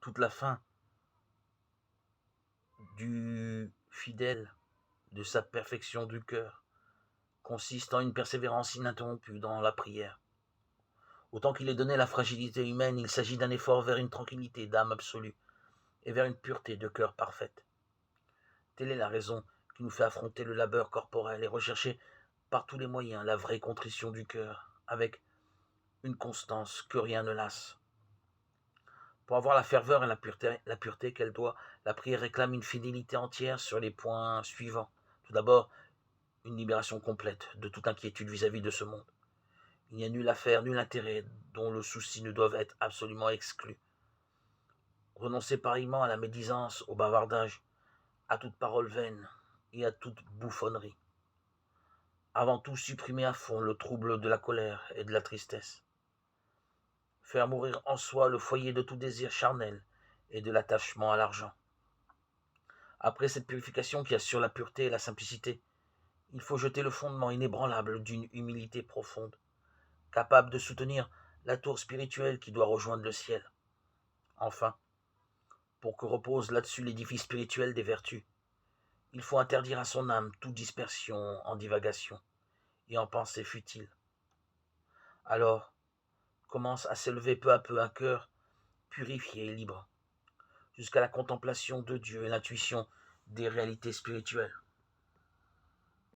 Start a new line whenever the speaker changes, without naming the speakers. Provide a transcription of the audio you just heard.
Toute la fin du fidèle, de sa perfection du cœur, consiste en une persévérance ininterrompue dans la prière. Autant qu'il est donné la fragilité humaine, il s'agit d'un effort vers une tranquillité d'âme absolue et vers une pureté de cœur parfaite. Telle est la raison qui nous fait affronter le labeur corporel et rechercher par tous les moyens la vraie contrition du cœur, avec une constance que rien ne lasse. Pour avoir la ferveur et la pureté qu'elle doit, la prière réclame une fidélité entière sur les points suivants. Tout d'abord, une libération complète de toute inquiétude vis-à-vis de ce monde. Il n'y a nulle affaire, nul intérêt dont le souci ne doive être absolument exclu. Renoncer pareillement à la médisance, au bavardage, à toute parole vaine et à toute bouffonnerie. Avant tout, supprimer à fond le trouble de la colère et de la tristesse. Faire mourir en soi le foyer de tout désir charnel et de l'attachement à l'argent. Après cette purification qui assure la pureté et la simplicité, il faut jeter le fondement inébranlable d'une humilité profonde, capable de soutenir la tour spirituelle qui doit rejoindre le ciel. Enfin, pour que repose là-dessus l'édifice spirituel des vertus, il faut interdire à son âme toute dispersion en divagation et en pensée futile. Alors commence à s'élever peu à peu un cœur purifié et libre, jusqu'à la contemplation de Dieu et l'intuition des réalités spirituelles.